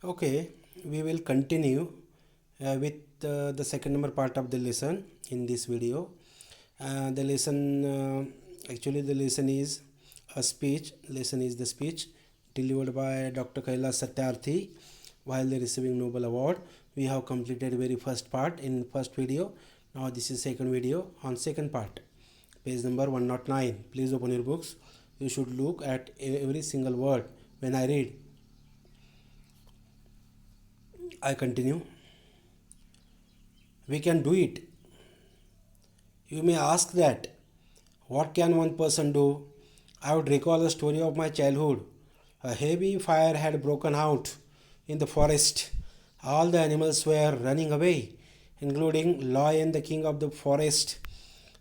Okay, we will continue with the second number part of the lesson in this video. The lesson actually the lesson is a speech. Lesson is the speech delivered by Dr. Kailash Satyarthi while they receiving Nobel Award. We have completed very first part in first video. Now this is second video on second part. Page number 109. Please open your books. You should look at every single word when I read. I continue. We can do it. You may ask that. What can one person do? I would recall the story of my childhood. A heavy fire had broken out in the forest. All the animals were running away, including Lion, the king of the forest.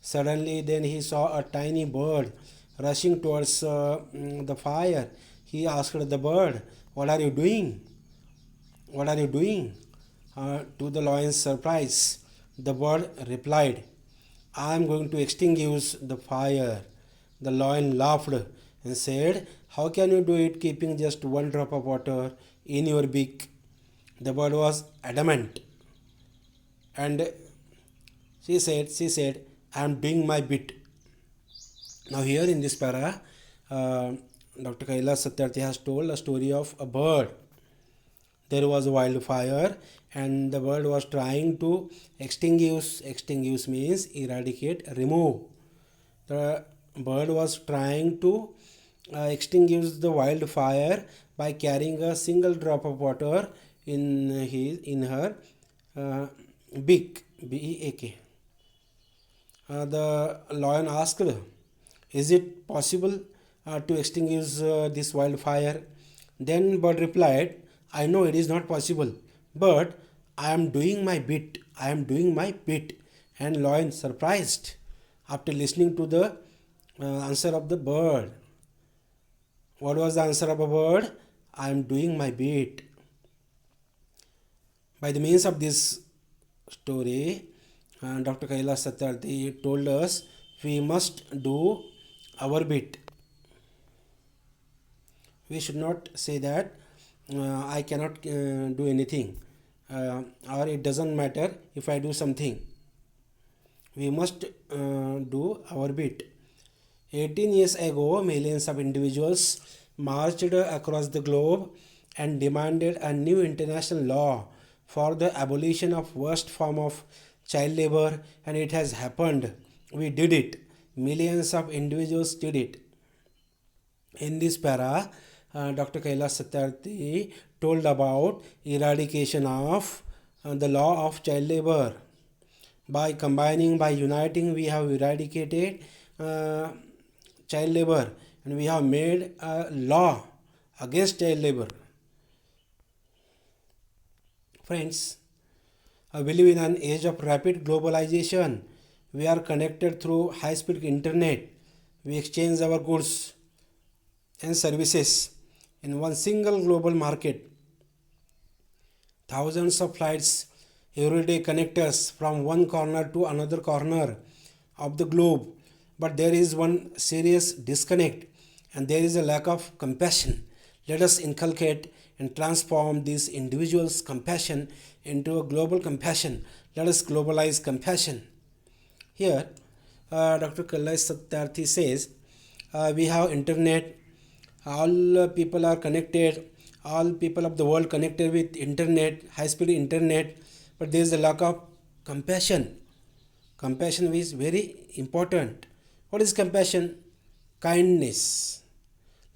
Suddenly, then he saw a tiny bird rushing towards the fire. He asked the bird, "What are you doing? What are you doing?" To the lion's surprise, the bird replied, "I am going to extinguish the fire." The lion laughed and said, "How can you do it keeping just one drop of water in your beak?" The bird was adamant. And she said, "I am doing my bit." Now here in this para, Dr. Kailash Satyarthi has told a story of a bird. There was a wildfire and the bird was trying to extinguish means eradicate, remove. The bird was trying to extinguish the wildfire by carrying a single drop of water in her beak, beak. The lion asked, "Is it possible to extinguish this wildfire?" Then bird replied, "I know it is not possible, but I am doing my bit. I am doing my bit." And lion surprised after listening to the answer of the bird. What was the answer of a bird? "I am doing my bit." By the means of this story, Dr. Kailash Satyarthi told us we must do our bit. We should not say that I cannot do anything or it doesn't matter if I do something. We must do our bit. 18 years ago, millions of individuals marched across the globe and demanded a new international law for the abolition of worst form of child labor, and it has happened. We did it. Millions of individuals did it. In this para, Dr. Kailash Satyarthi told about eradication of the law of child labor. By uniting, we have eradicated child labor and we have made a law against child labor. Friends, we live in an age of rapid globalization. We are connected through high-speed internet. We exchange our goods and services in one single global market. Thousands of flights every day connect us from one corner to another corner of the globe. But there is one serious disconnect, and there is a lack of compassion. Let us inculcate and transform this individual's compassion into a global compassion. Let us globalize compassion. Here, Dr. Kailash Satyarthi says, we have internet, all people are connected, all people of the world connected with internet, high-speed internet, but there is a lack of compassion. Compassion is very important. What is compassion? Kindness.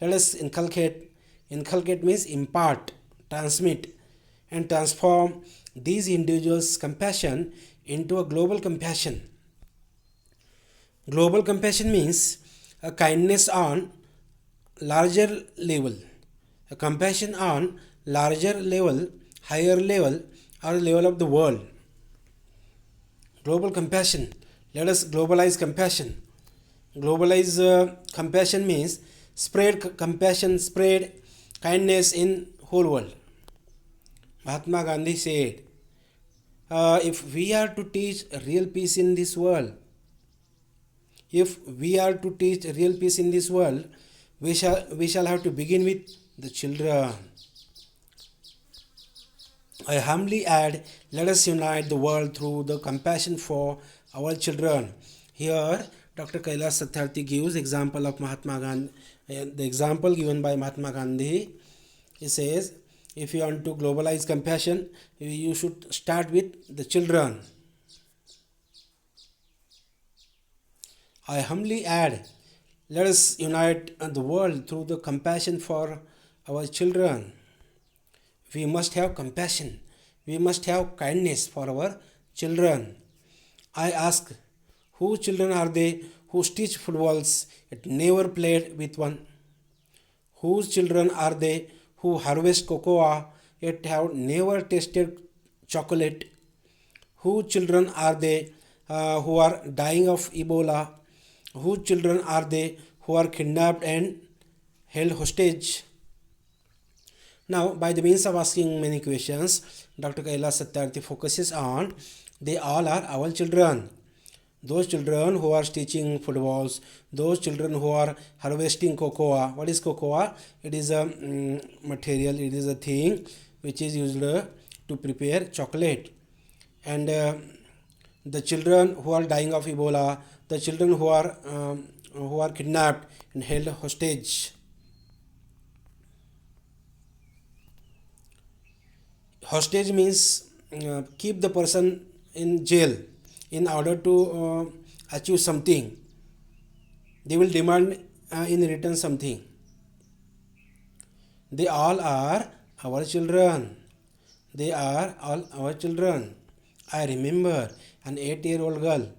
Let us inculcate. Inculcate means impart, transmit, and transform these individuals' compassion into a global compassion. Global compassion means a kindness on larger level, a compassion on larger level, higher level, or level of the world. Global compassion. Let us globalize compassion. Globalize compassion means spread compassion, spread kindness in whole world. Mahatma Gandhi said, if we are to teach real peace in this world, we shall have to begin with the children. I humbly add, let us unite the world through the compassion for our children. Here, Dr. Kailash Satyarthi gives example of Mahatma Gandhi. The example given by Mahatma Gandhi, he says, if you want to globalize compassion, you should start with the children. I humbly add, let us unite the world through the compassion for our children. We must have compassion. We must have kindness for our children. I ask, whose children are they who stitch footballs yet never played with one? Whose children are they who harvest cocoa yet have never tasted chocolate? Whose children are they who are dying of Ebola? Whose children are they who are kidnapped and held hostage? Now, by the means of asking many questions, Dr. Kailash Satyarthi focuses on they all are our children. Those children who are stitching footballs, those children who are harvesting cocoa. What is cocoa? It is a material, it is a thing which is used to prepare chocolate. And the children who are dying of Ebola, the children who are kidnapped and held hostage. Hostage means keep the person in jail in order to achieve something. They will demand in return something. They all are our children. They are all our children. I remember an 8-year-old girl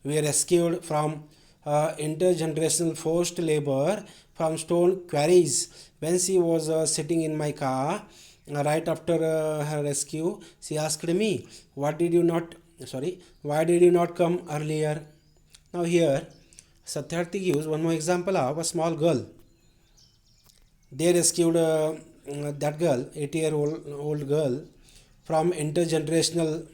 we rescued from intergenerational forced labor from stone quarries when she was sitting in my car. Right after her rescue, she asked me, why did you not come earlier? Now here, Satyarthi gives one more example of a small girl. They rescued that girl, 8-year-old girl, from intergenerational.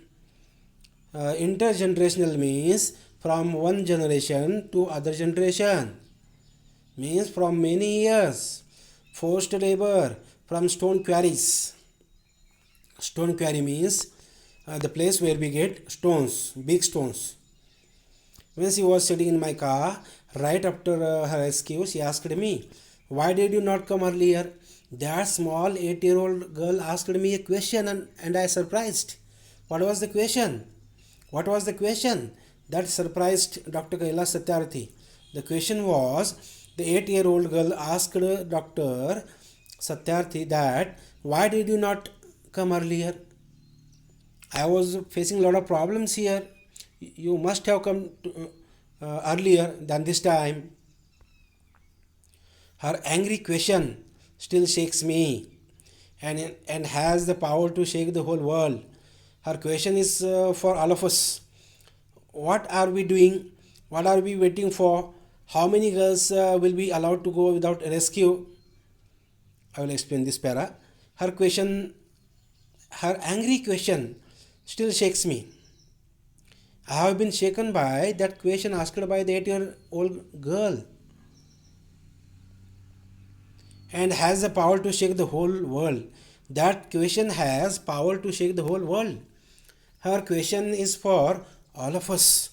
Intergenerational means from one generation to other generation. Means from many years. Forced labor from stone quarries. Stone quarry means the place where we get stones, big stones. When she was sitting in my car, right after her rescue, she asked me, why did you not come earlier? That small 8-year-old girl asked me a question and I surprised. What was the question? What was the question? That surprised Dr. Kailash Satyarthi. The question was, the 8-year-old girl asked Dr. Satyarthi that, why did you not come earlier? I was facing a lot of problems here. You must have come earlier than this time. Her angry question still shakes me and has the power to shake the whole world. Her question is for all of us. What are we doing? What are we waiting for? How many girls will be allowed to go without rescue? I will explain this para. Her angry question still shakes me. I have been shaken by that question asked by the 8-year-old girl and has the power to shake the whole world. That question has power to shake the whole world. Her question is for all of us.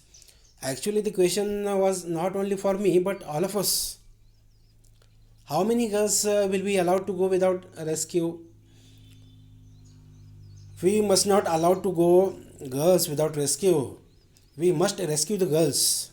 Actually, the question was not only for me but all of us. How many girls will be allowed to go without rescue? We must not allow to go girls without rescue. We must rescue the girls.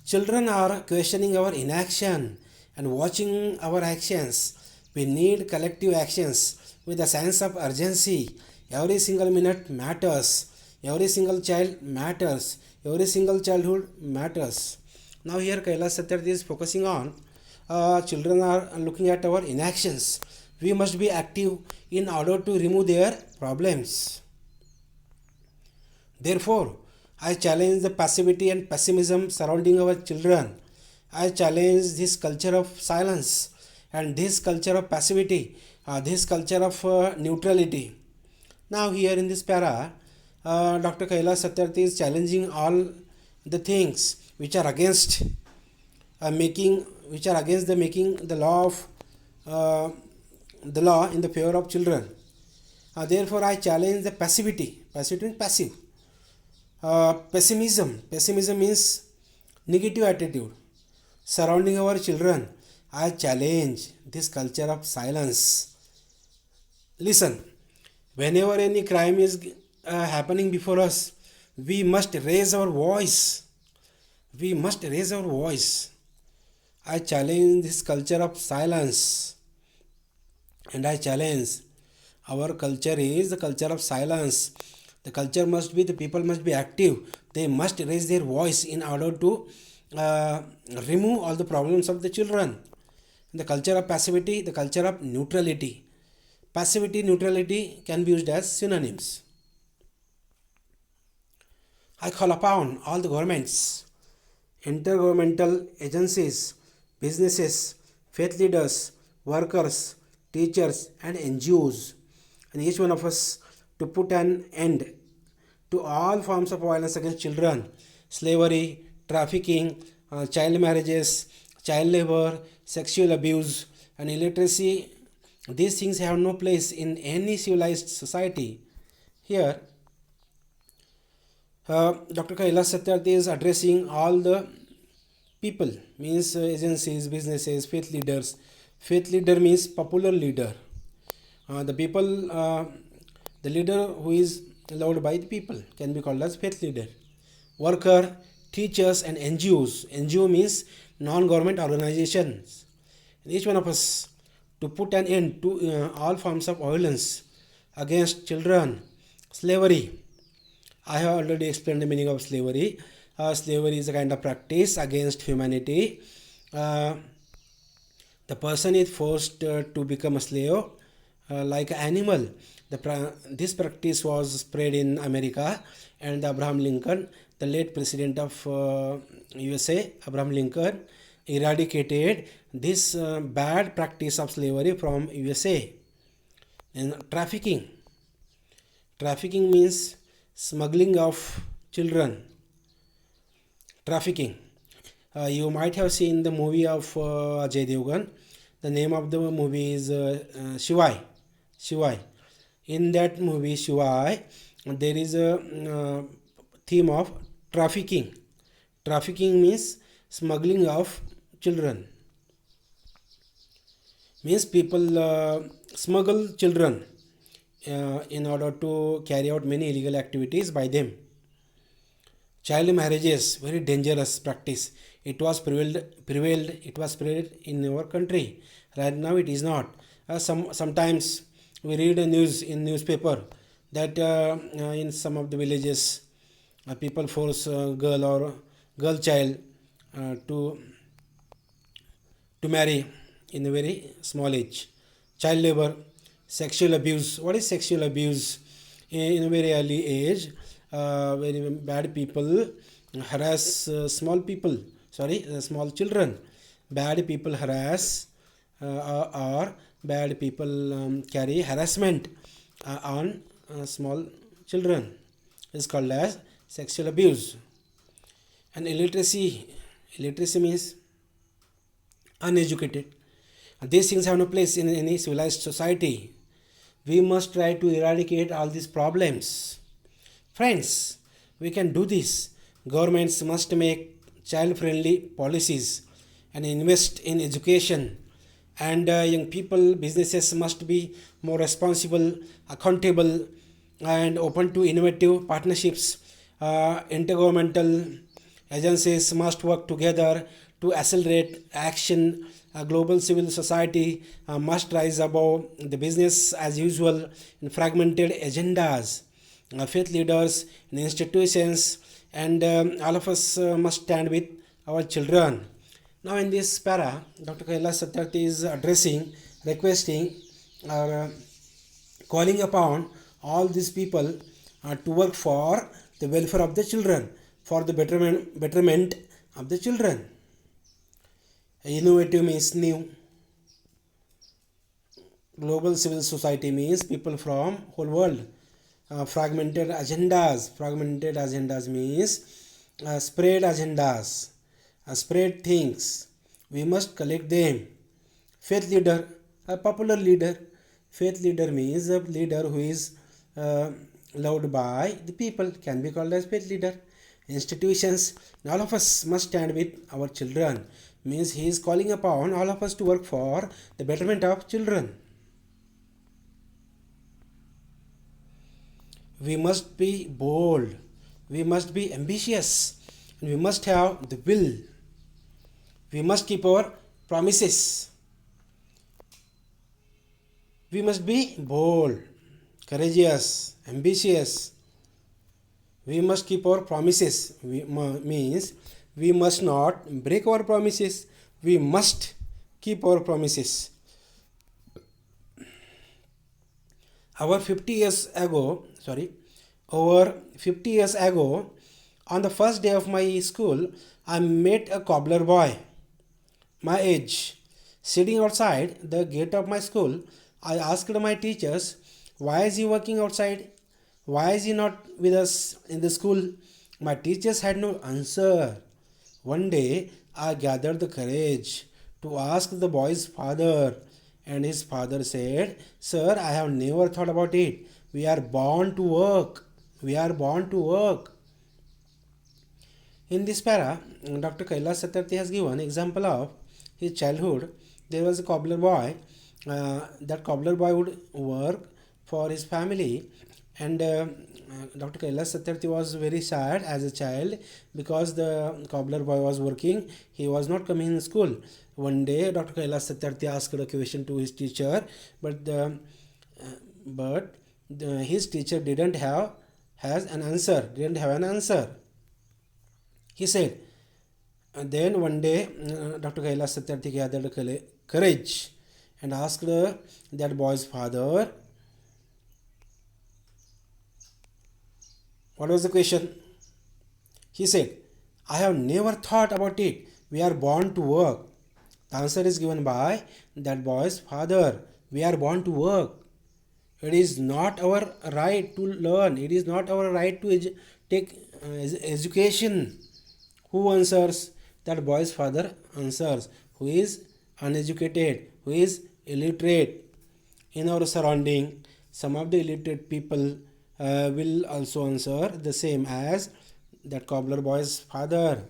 Children are questioning our inaction and watching our actions. We need collective actions with a sense of urgency. Every single minute matters. Every single child matters. Every single childhood matters. Now here Kailash Satyarthi is focusing on children are looking at our inactions. We must be active in order to remove their problems. Therefore, I challenge the passivity and pessimism surrounding our children. I challenge this culture of silence and this culture of passivity, this culture of neutrality. Now here in this para, Dr. Kailash Satyarthi is challenging all the things which are against the making the law in the favor of children. Therefore, I challenge the passivity. Passivity means passive. Pessimism. Pessimism means negative attitude. Surrounding our children, I challenge this culture of silence. Listen, whenever any crime is happening before us, we must raise our voice. We must raise our voice. I challenge this culture of silence, and I challenge our culture is the culture of silence. The culture must be, the people must be active. They must raise their voice in order to uh, remove all the problems of the children. The culture of passivity, the culture of neutrality. Passivity, neutrality can be used as synonyms. I call upon all the governments, intergovernmental agencies, businesses, faith leaders, workers, teachers, and NGOs, and each one of us to put an end to all forms of violence against children, slavery, trafficking, child marriages, child labor, sexual abuse, and illiteracy. These things have no place in any civilized society. Here, Dr. Kailash Satyarthi is addressing all the people, means agencies, businesses, faith leaders. Faith leader means popular leader. The people, the leader who is loved by the people can be called as faith leader. Worker, teachers, and NGOs. NGO means non-government organizations. And each one of us to put an end to all forms of violence against children, slavery. I have already explained the meaning of slavery. Slavery is a kind of practice against humanity. The person is forced to become a slave like an animal. This practice was spread in America, and Abraham Lincoln, the late president of USA, Abraham Lincoln, eradicated this bad practice of slavery from USA. And trafficking. Trafficking means smuggling of children. Trafficking. You might have seen the movie of Ajay Devgan. The name of the movie is Shivai. Shivai. In that movie Shivai, there is a theme of trafficking. Trafficking means smuggling of children. Means people smuggle children in order to carry out many illegal activities by them. Child marriages, very dangerous practice. It was prevailed. It was spread in our country. Right now, it is not. Sometimes we read a news in newspaper that in some of the villages, people force a girl or girl child to marry in a very small age. Child labor, sexual abuse. What is sexual abuse? In a very early age, very bad people harass small children. Bad people harass or bad people carry harassment on small children. It's called as sexual abuse. And illiteracy. Illiteracy means uneducated. These things have no place in any civilized society. We must try to eradicate all these problems. Friends, we can do this. Governments must make child-friendly policies and invest in education. And young people, businesses must be more responsible, accountable, and open to innovative partnerships. Intergovernmental agencies must work together to accelerate action. Global civil society must rise above the business as usual and fragmented agendas. Faith leaders and institutions and all of us must stand with our children. Now in this para, Dr. Kailash Satyarthi is addressing, requesting or calling upon all these people to work for the welfare of the children, for the betterment of the children. Innovative means new. Global civil society means people from whole world. Fragmented agendas. Fragmented agendas means spread agendas, spread things. We must collect them. Faith leader, a popular leader. Faith leader means a leader who is uh, loved by the people, can be called as faith leader. Institutions, all of us must stand with our children, means he is calling upon all of us to work for the betterment of children. We must be bold, we must be ambitious, and we must have the will. We must keep our promises. We must be bold, courageous, ambitious. We must keep our promises. Means we must not break our promises. We must keep our promises. Over 50 years ago, over 50 years ago, on the first day of my school, I met a cobbler boy, my age. Sitting outside the gate of my school, I asked my teachers, why is he working outside? Why is he not with us in the school? My teachers had no answer. One day, I gathered the courage to ask the boy's father, and his father said, sir, I have never thought about it. We are born to work. We are born to work. In this para, Dr. Kailash Satyarthi has given example of his childhood. There was a cobbler boy. That cobbler boy would work for his family, and Dr. Kailash Satyarthi was very sad as a child because the cobbler boy was working. He was not coming in school. One day, Dr. Kailash Satyarthi asked a question to his teacher, but his teacher didn't have an answer. He said, and then one day, Dr. Kailash Satyarthi gathered courage and asked that boy's father, what was the question? He said, I have never thought about it. We are born to work. The answer is given by that boy's father. We are born to work. It is not our right to learn. It is not our right to take education. Who answers? That boy's father answers. Who is uneducated? Who is illiterate? In our surrounding, some of the illiterate people will also answer the same as that cobbler boy's father.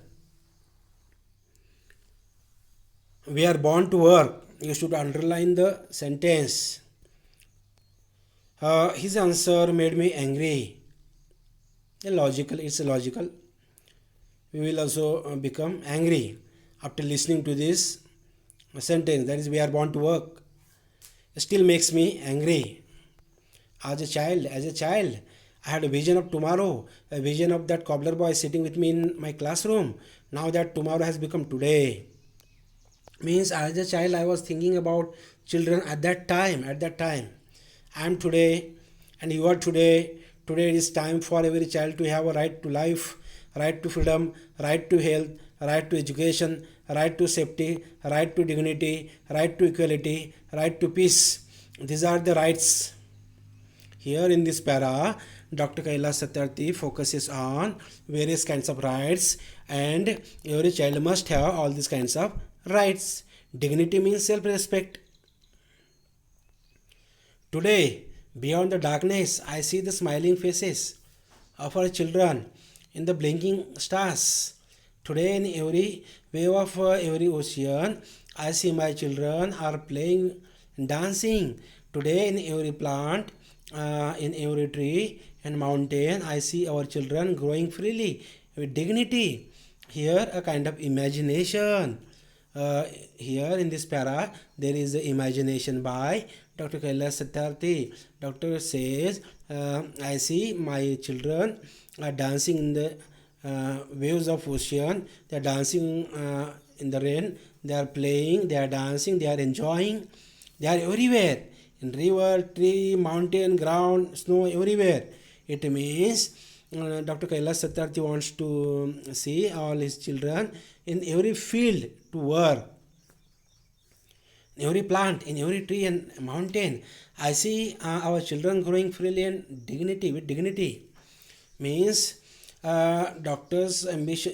We are born to work. You should underline the sentence. His answer made me angry. It's logical. We will also become angry after listening to this sentence. That is, we are born to work. It still makes me angry. As a child, I had a vision of tomorrow, a vision of that cobbler boy sitting with me in my classroom. Now that tomorrow has become today. Means as a child, I was thinking about children at that time. I am today, and you are today. Today it is time for every child to have a right to life, right to freedom, right to health, right to education, right to safety, right to dignity, right to equality, right to peace. These are the rights. Here in this para, Dr. Kailash Satyarthi focuses on various kinds of rights, and every child must have all these kinds of rights. Dignity means self-respect. Today, beyond the darkness, I see the smiling faces of our children in the blinking stars. Today, in every wave of every ocean, I see my children are playing and dancing. Today, in every plant, in every tree and mountain, I see our children growing freely with dignity. Here, a kind of imagination. Here in this para, there is the imagination by Dr. Kailash Satyarthi. Doctor says, I see my children are dancing in the waves of ocean. They are dancing in the rain. They are playing. They are dancing. They are enjoying. They are everywhere. In river, tree, mountain, ground, snow, everywhere. It means Dr. Kailash Satyarthi wants to see all his children in every field to work. In every plant, in every tree and mountain, I see our children growing freely and with dignity. Means doctor's ambition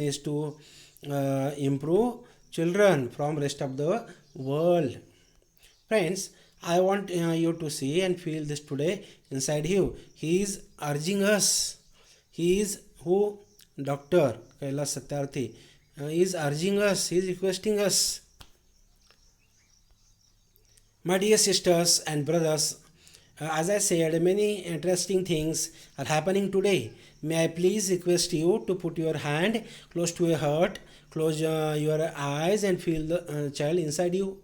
is to improve children from rest of the world. Friends, I want you to see and feel this today inside you. He is urging us. He is who? Dr. Kailash Satyarthi. He is urging us. He is requesting us. My dear sisters and brothers, as I said, many interesting things are happening today. May I please request you to put your hand close to your heart, close your eyes, and feel the child inside you.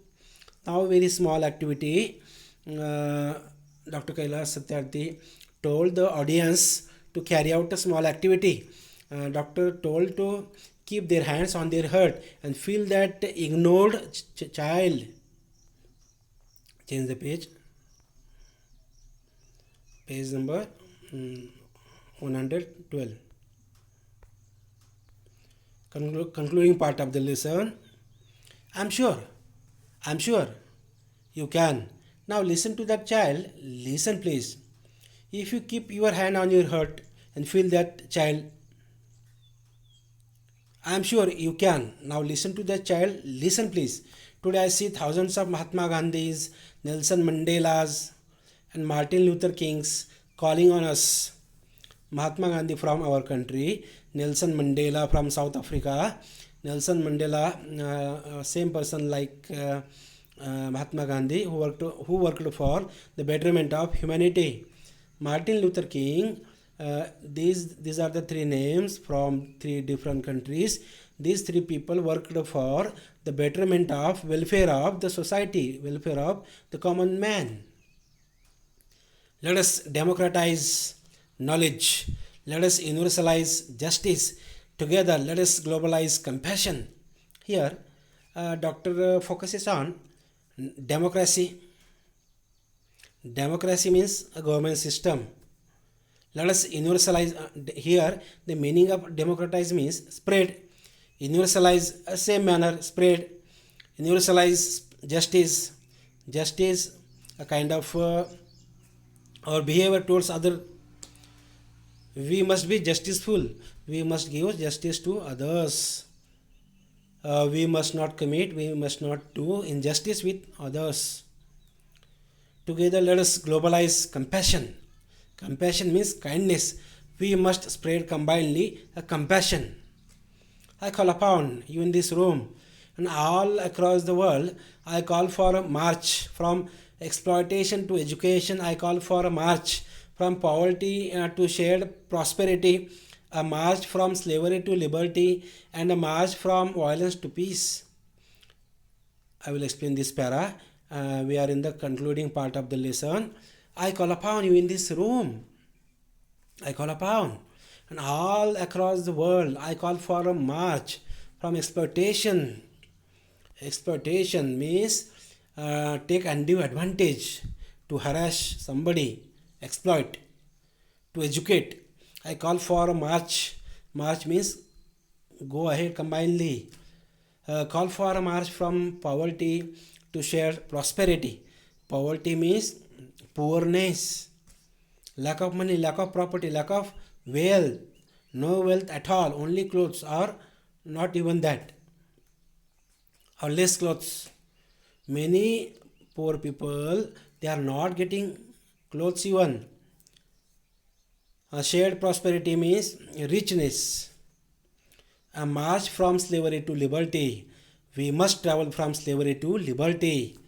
Now, very small activity. Dr. Kailash Satyarthi told the audience to carry out a small activity. Doctor told to keep their hands on their heart and feel that ignored child. Change the page. Page number 112. Concluding part of the lesson. I'm sure you can. Now listen to that child. Listen, please. If you keep your hand on your heart and feel that child, I'm sure you can. Now listen to that child. Listen, please. Today I see thousands of Mahatma Gandhis, Nelson Mandelas, and Martin Luther Kings calling on us. Mahatma Gandhi from our country, Nelson Mandela from South Africa. Nelson Mandela, same person like Mahatma Gandhi, who worked for the betterment of humanity. Martin Luther King. These are the three names from three different countries. These three people worked for the betterment of welfare of the society, welfare of the common man. Let us democratize knowledge. Let us universalize justice. Together, let us globalize compassion. Here, Doctor focuses on democracy. Democracy means a government system. Let us universalize. Here, the meaning of democratize means spread. Universalize, same manner, spread. Universalize justice. Justice, a kind of our behavior towards other. We must be justiceful. We must give justice to others. We must not commit. We must not do injustice with others. Together, let us globalize compassion. Compassion means kindness. We must spread combinedly a compassion. I call upon you in this room and all across the world. I call for a march from exploitation to education. I call for a march from poverty to shared prosperity, a march from slavery to liberty, and a march from violence to peace. I will explain this para. We are in the concluding part of the lesson. I call upon you in this room. I call upon. And all across the world, I call for a march from exploitation. Exploitation means take undue advantage, to harass somebody, exploit, to educate. I call for a march. March means go ahead combinedly. Call for a march from poverty to shared prosperity. Poverty means poorness, lack of money, lack of property, lack of wealth, no wealth at all, only clothes, or not even that, or less clothes. Many poor people, they are not getting clothes even. Shared prosperity means richness. A march from slavery to liberty. We must travel from slavery to liberty.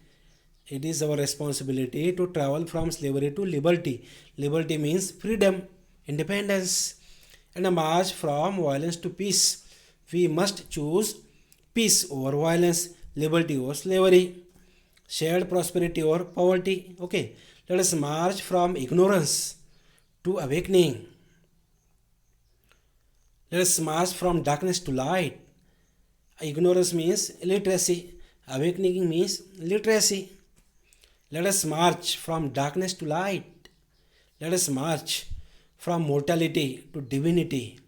It is our responsibility to travel from slavery to liberty. Liberty means freedom, independence, and a march from violence to peace. We must choose peace over violence, liberty over slavery, shared prosperity over poverty. Okay, let us march from ignorance to awakening. Let us march from darkness to light. Ignorance means illiteracy. Awakening means literacy. Let us march from darkness to light. Let us march from mortality to divinity.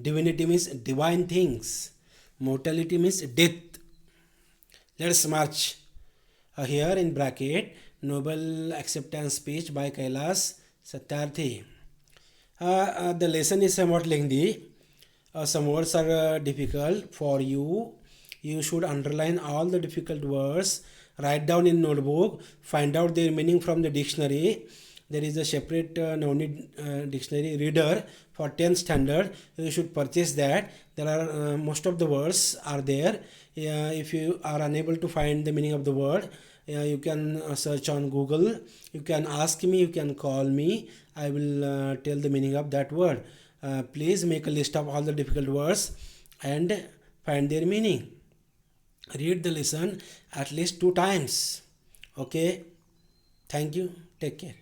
Divinity means divine things. Mortality means death. Let us march. Here in bracket, Nobel acceptance speech by Kailash Satyarthi. The lesson is somewhat lengthy. Some words are difficult for you. You should underline all the difficult words. write down in notebook, find out their meaning from the dictionary. There is a separate Navneet dictionary reader for 10th standard. You should purchase that. There are most of the words are there. If you are unable to find the meaning of the word, you can search on Google. You can ask me, you can call me. I will tell the meaning of that word. Please make a list of all the difficult words and find their meaning. Read the lesson at least 2 times. Okay. Thank you. Take care.